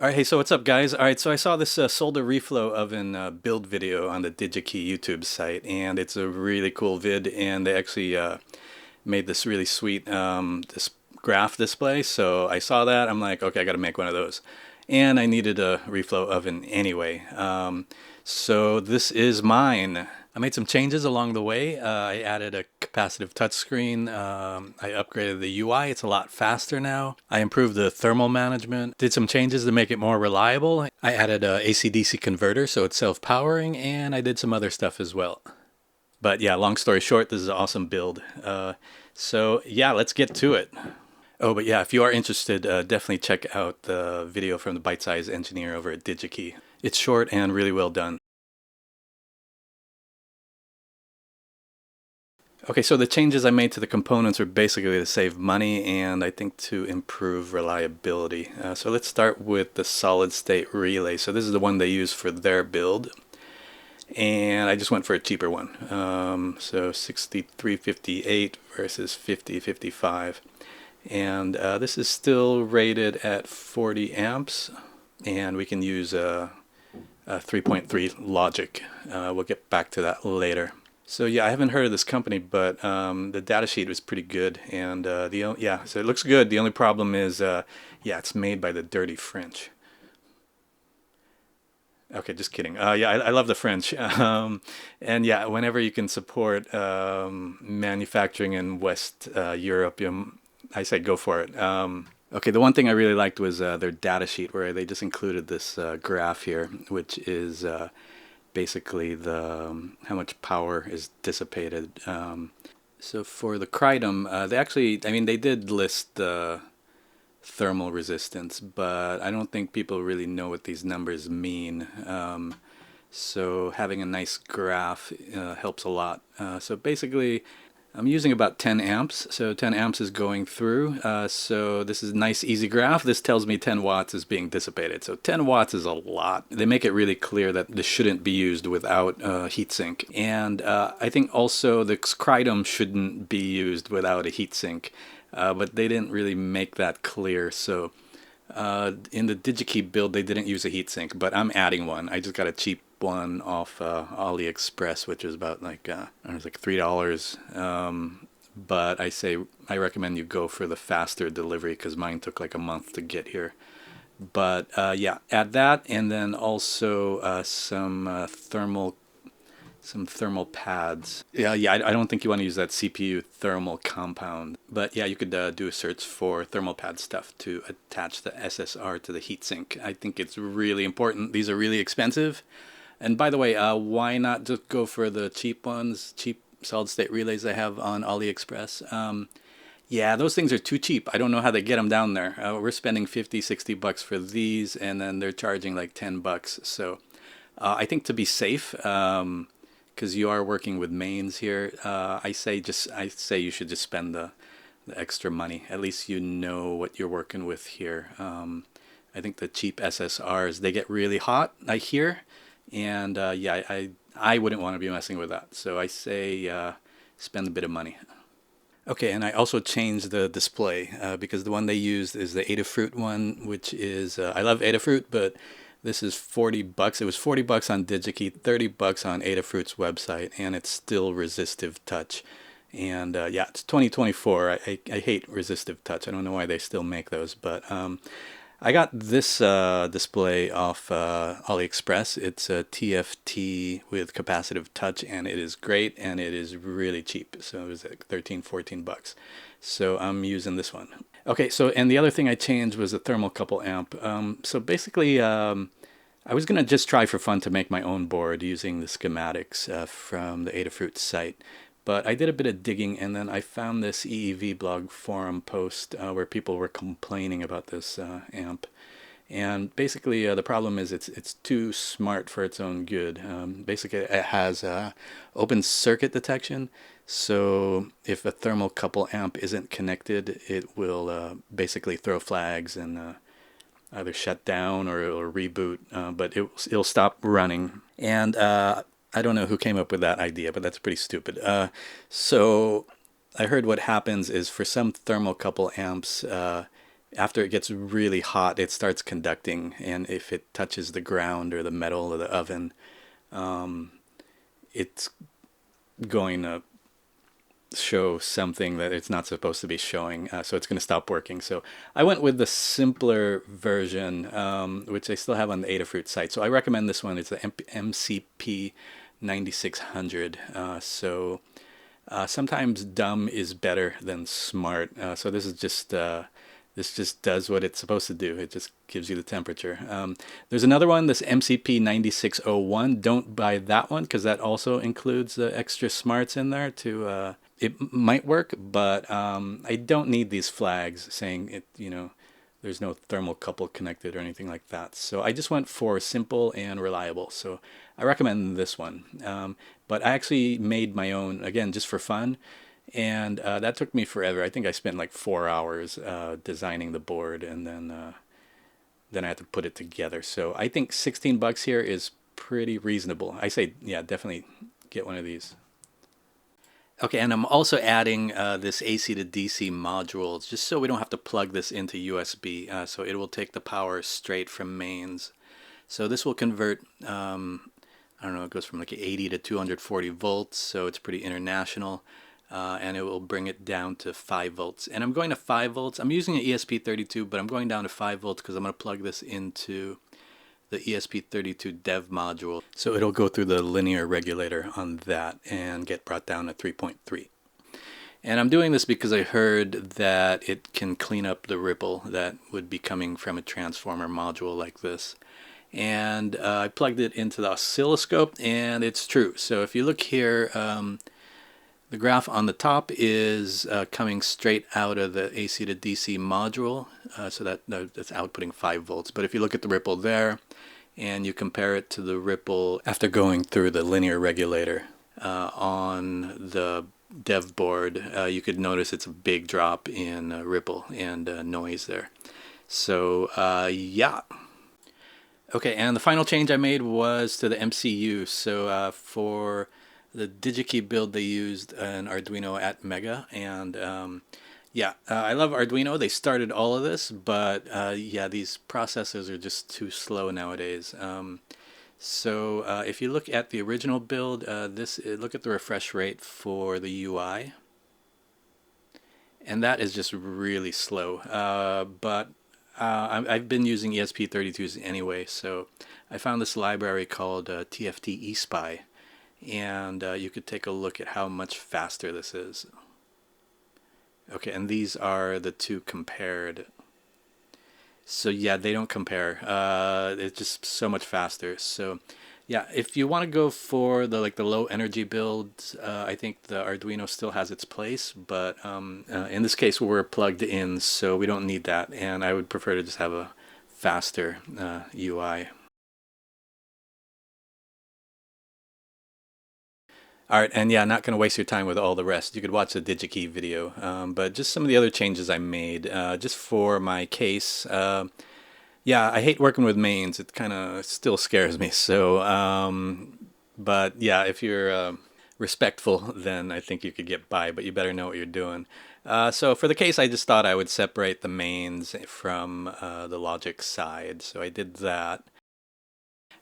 All right, hey, so what's up, guys? All right, so I saw this solder reflow oven build video on the Digikey YouTube site, and it's a really cool vid, and they actually made this really sweet this graph display. So I saw that, I'm like, okay, I got to make one of those. And I needed a reflow oven anyway. So this is mine. I made some changes along the way. I added a capacitive touchscreen. I upgraded the UI. It's a lot faster now. I improved the thermal management. Did some changes to make it more reliable. I added a AC/DC converter so it's self-powering, and I did some other stuff as well. But yeah, long story short, this is an awesome build. So yeah, let's get to it. Oh, but yeah, if you are interested, definitely check out the video from the Bite Size Engineer over at Digikey. It's short and really well done. Okay, so the changes I made to the components were basically to save money and I think to improve reliability. So let's start with the solid state relay. So this is the one they use for their build. And I just went for a cheaper one. So 6358 versus 5055. And this is still rated at 40 amps. And we can use a 3.3 logic. We'll get back to that later. So yeah, I haven't heard of this company, but the data sheet was pretty good, and yeah, so it looks good. The only problem is, yeah, it's made by the dirty French. Okay, just kidding. Yeah, I love the French, and yeah, whenever you can support manufacturing in West Europe, I say go for it. Okay, the one thing I really liked was their data sheet, where they just included this graph here, which is basically the how much power is dissipated. So for the Kratom, they actually, I mean, they did list the thermal resistance, but I don't think people really know what these numbers mean. So having a nice graph helps a lot. So basically, I'm using about 10 amps, so 10 amps is going through. So this is a nice easy graph. This tells me 10 watts is being dissipated. So 10 watts is a lot. They make it really clear that this shouldn't be used without heatsink. And I think also the Kratom shouldn't be used without a heatsink. But they didn't really make that clear. So in the Digikey build, they didn't use a heatsink, but I'm adding one. I just got a cheap one off AliExpress, which is about like I don't know, it's like $3. But I recommend you go for the faster delivery because mine took like a month to get here. But yeah, add that, and then also some thermal pads. Yeah, I don't think you want to use that CPU thermal compound. But yeah, you could do a search for thermal pad stuff to attach the SSR to the heatsink. I think it's really important. These are really expensive. And by the way, why not just go for the cheap ones, cheap solid state relays I have on AliExpress? Yeah, those things are too cheap. I don't know how they get them down there. We're spending 50, 60 bucks for these, and then they're charging like 10 bucks. So I think to be safe, because you are working with mains here, I say you should just spend the extra money. At least you know what you're working with here. I think the cheap SSRs, they get really hot, I hear. And yeah, I wouldn't want to be messing with that. So I say spend a bit of money. Okay, and I also changed the display because the one they used is the Adafruit one, which is, I love Adafruit, but this is 40 bucks. It was 40 bucks on Digikey, 30 bucks on Adafruit's website, and it's still resistive touch. And yeah, it's 2024. I hate resistive touch. I don't know why they still make those, but I got this display off AliExpress. It's a TFT with capacitive touch, and it is great, and it is really cheap. So it was like 13, 14 bucks. So I'm using this one. Okay, so, and the other thing I changed was the thermocouple amp. So basically, I was going to just try for fun to make my own board using the schematics from the Adafruit site. But I did a bit of digging, and then I found this EEV blog forum post where people were complaining about this amp. And basically, the problem is it's too smart for its own good. Basically, it has open circuit detection. So if a thermocouple amp isn't connected, it will basically throw flags and either shut down or it'll reboot. But it'll stop running. And I don't know who came up with that idea, but that's pretty stupid. So I heard what happens is for some thermocouple amps, after it gets really hot, it starts conducting, and if it touches the ground or the metal of the oven, it's going to show something that it's not supposed to be showing, so it's going to stop working. So I went with the simpler version, which I still have on the Adafruit site. So I recommend this one. It's the MCP 9600. Sometimes dumb is better than smart. So this just does what it's supposed to do. It just gives you the temperature. There's another one, this MCP 9601. Don't buy that one because that also includes the extra smarts in there to. It might work, but I don't need these flags saying it. There's no thermocouple connected or anything like that. So I just went for simple and reliable. So I recommend this one. But I actually made my own, again, just for fun. And that took me forever. I think I spent like 4 hours designing the board, and then I had to put it together. So I think $16 here is pretty reasonable. I say, yeah, definitely get one of these. Okay, and I'm also adding this AC to DC module just so we don't have to plug this into USB. So it will take the power straight from mains. So this will convert, I don't know, it goes from like 80 to 240 volts, so it's pretty international. And it will bring it down to 5 volts. And I'm going to 5 volts. I'm using an ESP32, but I'm going down to 5 volts because I'm going to plug this into the ESP32 dev module. So it'll go through the linear regulator on that and get brought down to 3.3. And I'm doing this because I heard that it can clean up the ripple that would be coming from a transformer module like this. And I plugged it into the oscilloscope, and it's true. So if you look here, the graph on the top is coming straight out of the AC to DC module, so that's outputting 5 volts. But if you look at the ripple there, and you compare it to the ripple after going through the linear regulator on the dev board, you could notice it's a big drop in ripple and noise there. So yeah. Okay, and the final change I made was to the MCU. So for the Digikey build, they used an Arduino at Mega, and yeah, I love Arduino. They started all of this, but yeah, these processors are just too slow nowadays. So if you look at the original build, look at the refresh rate for the UI, and that is just really slow. But I've been using ESP32s anyway, so I found this library called TFT eSPI, and you could take a look at how much faster this is. Okay, and these are the two compared. So yeah, they don't compare. It's just so much faster. So yeah, if you want to go for the low energy builds, I think the Arduino still has its place. But in this case, we're plugged in, so we don't need that. And I would prefer to just have a faster UI. All right, and yeah, not going to waste your time with all the rest. You could watch the Digikey video, but just some of the other changes I made, just for my case. Yeah, I hate working with mains. It kind of still scares me. So, but yeah, if you're respectful, then I think you could get by, but you better know what you're doing. So for the case, I just thought I would separate the mains from the logic side. So I did that.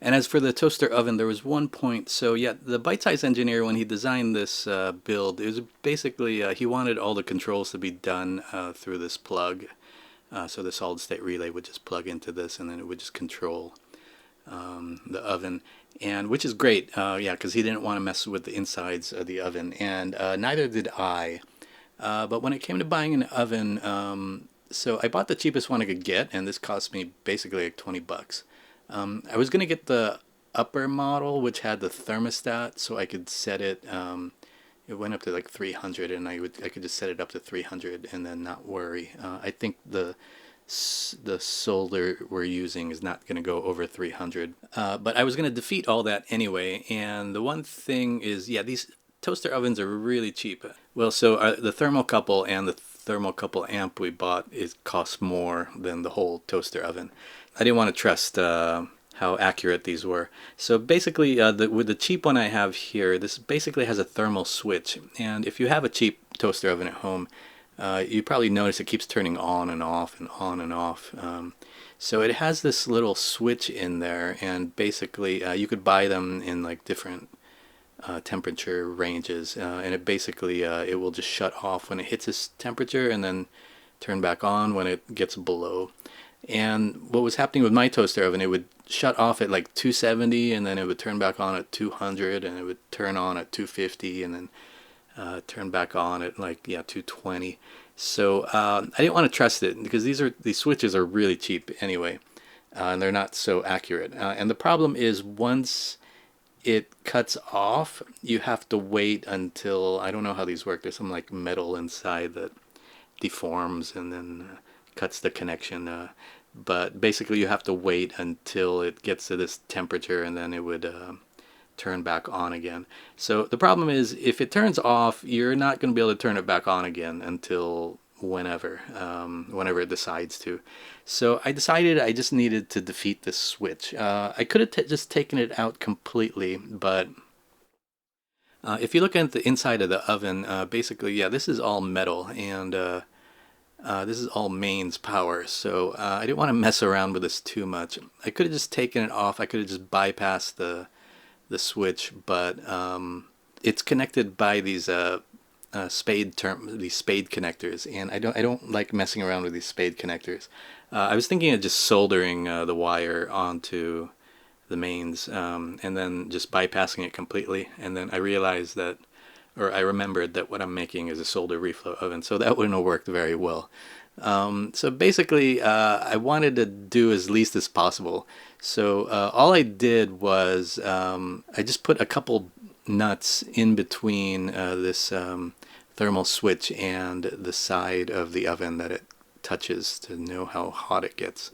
And as for the toaster oven, there was one point. So yeah, the Bite Size engineer, when he designed this build, it was basically he wanted all the controls to be done through this plug. So the solid state relay would just plug into this, and then it would just control the oven, and which is great. Yeah, because he didn't want to mess with the insides of the oven, and neither did I. But when it came to buying an oven, so I bought the cheapest one I could get, and this cost me basically like $20. I was going to get the upper model, which had the thermostat, so I could set it. It went up to like 300, and I could just set it up to 300 and then not worry. I think the solder we're using is not going to go over 300. But I was going to defeat all that anyway. And the one thing is, yeah, these toaster ovens are really cheap. Well, so the thermocouple and the thermocouple amp we bought costs more than the whole toaster oven. I didn't want to trust how accurate these were. So basically, with the cheap one I have here, this basically has a thermal switch. And if you have a cheap toaster oven at home, you probably notice it keeps turning on and off and on and off. So it has this little switch in there, and basically you could buy them in like different temperature ranges, and it basically it will just shut off when it hits this temperature and then turn back on when it gets below. And what was happening with my toaster oven, it would shut off at like 270 and then it would turn back on at 200 and it would turn on at 250 and then turn back on at like 220. So I didn't want to trust it because these switches are really cheap anyway, and they're not so accurate. And the problem is once it cuts off, you have to wait until, I don't know how these work. There's some like metal inside that deforms and then cuts the connection. But basically you have to wait until it gets to this temperature and then it would turn back on again. So the problem is if it turns off, you're not going to be able to turn it back on again until whenever it decides to. So I decided I just needed to defeat this switch. I could have just taken it out completely, but if you look at the inside of the oven, basically, this is all metal, and this is all mains power, so I didn't want to mess around with this too much. I could have just taken it off. I could have just bypassed the switch, but it's connected by these spade connectors, and I don't like messing around with these spade connectors. I was thinking of just soldering the wire onto the mains and then just bypassing it completely, and then I realized that, or I remembered that what I'm making is a solder reflow oven, so that wouldn't have worked very well. So basically I wanted to do as least as possible. So all I did was I just put a couple nuts in between this thermal switch and the side of the oven that it touches to know how hot it gets.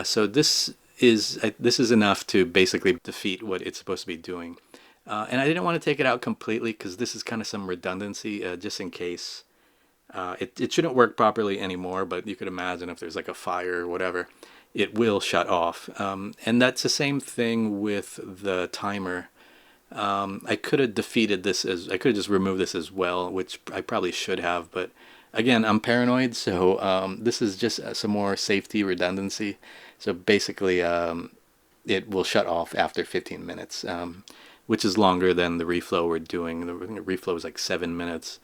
So this is enough to basically defeat what it's supposed to be doing. And I didn't want to take it out completely because this is kind of some redundancy, just in case. It shouldn't work properly anymore, but you could imagine if there's like a fire or whatever, it will shut off. And that's the same thing with the timer. I could have defeated this I could have just removed this as well, which I probably should have, but again, I'm paranoid, so this is just some more safety redundancy. So basically, it will shut off after 15 minutes, which is longer than the reflow we're doing. The reflow is like 7 minutes.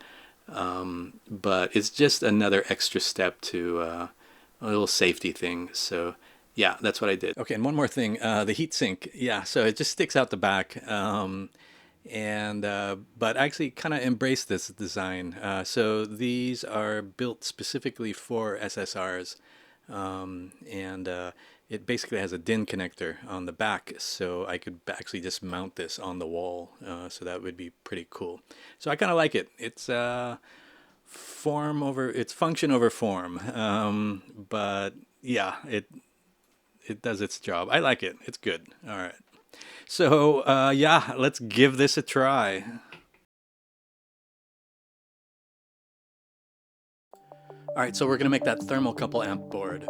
But it's just another extra step to a little safety thing. So yeah, that's what I did. Okay, and one more thing, the heatsink. Yeah, so it just sticks out the back. But I actually kind of embraced this design. So these are built specifically for SSRs. It basically has a DIN connector on the back, so I could actually just mount this on the wall, so that would be pretty cool. So I kind of like it. It's function over form, but yeah, it does its job. I like it. It's good. All right. So let's give this a try. All right, so we're gonna make that thermocouple amp board.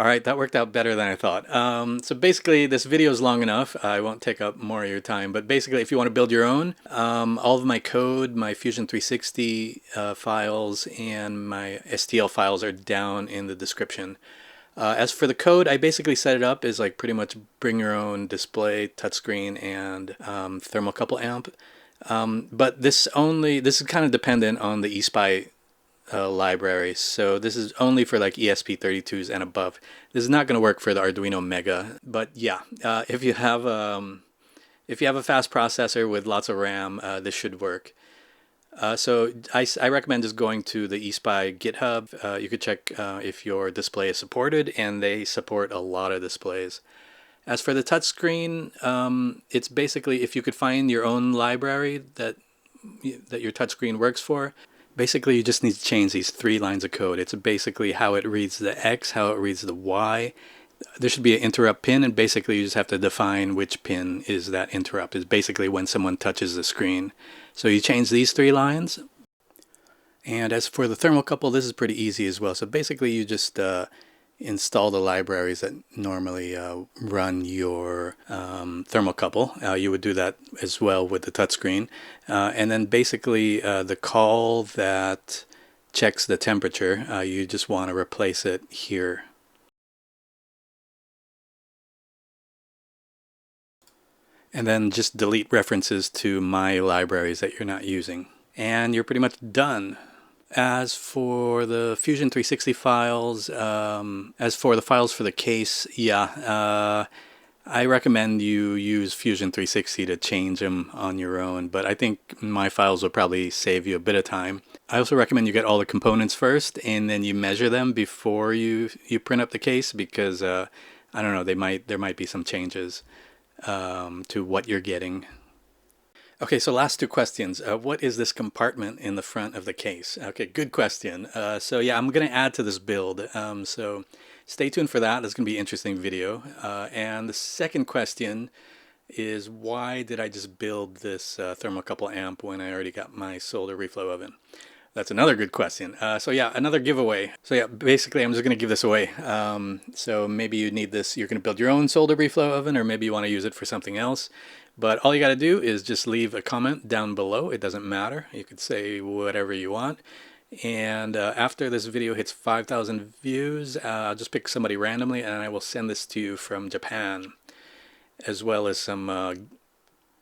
All right, that worked out better than I thought. So basically, this video is long enough. I won't take up more of your time. But basically, if you want to build your own, all of my code, my Fusion 360 files, and my STL files are down in the description. As for the code, I basically set it up as like pretty much bring your own display, touchscreen, and thermocouple amp. But this is kind of dependent on the eSPI library, so this is only for like ESP32s and above. This is not going to work for the Arduino Mega, but yeah, if you have a fast processor with lots of RAM, this should work. So I recommend just going to the eSPI GitHub. You could check if your display is supported, and they support a lot of displays. As for the touchscreen, it's basically if you could find your own library that your touchscreen works for. Basically, you just need to change these 3 lines of code. It's basically how it reads the X, how it reads the Y. There should be an interrupt pin, and basically you just have to define which pin is that interrupt. It's basically when someone touches the screen. So you change these 3 lines. And as for the thermocouple, this is pretty easy as well. So basically you just install the libraries that normally run your thermocouple. You would do that as well with the touchscreen. And then basically the call that checks the temperature, you just want to replace it here. And then just delete references to my libraries that you're not using. And you're pretty much done. As for the Fusion 360 files, as for the files for the case, yeah, I recommend you use Fusion 360 to change them on your own, but I think my files will probably save you a bit of time. I also recommend you get all the components first, and then you measure them before you print up the case, because I don't know, there might be some changes to what you're getting. Okay, so last 2 questions. What is this compartment in the front of the case? Okay, good question. So yeah, I'm going to add to this build. So stay tuned for that. It's going to be an interesting video. And the second question is, why did I just build this thermocouple amp when I already got my solder reflow oven? That's another good question. So yeah, another giveaway. So yeah, basically I'm just going to give this away. So maybe you need this, you're going to build your own solder reflow oven, or maybe you want to use it for something else. But all you got to do is just leave a comment down below. It doesn't matter. You could say whatever you want. And after this video hits 5,000 views, I'll just pick somebody randomly and I will send this to you from Japan, as well as some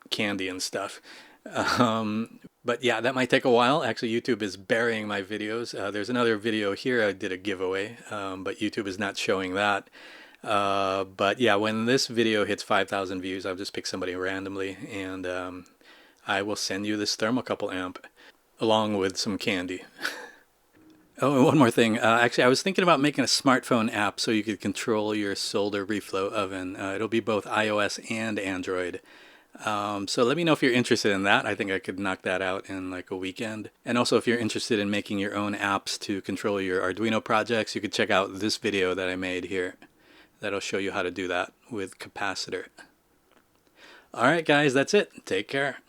candy and stuff. But yeah, that might take a while. Actually, YouTube is burying my videos. There's another video here I did a giveaway, but YouTube is not showing that. But yeah, when this video hits 5,000 views, I'll just pick somebody randomly, and I will send you this thermocouple amp along with some candy. Oh, and one more thing. Actually, I was thinking about making a smartphone app so you could control your solder reflow oven. It'll be both iOS and Android. So let me know if you're interested in that. I think I could knock that out in like a weekend. And also, if you're interested in making your own apps to control your Arduino projects, you could check out this video that I made here. That'll show you how to do that with capacitor. Alright guys, that's it. Take care.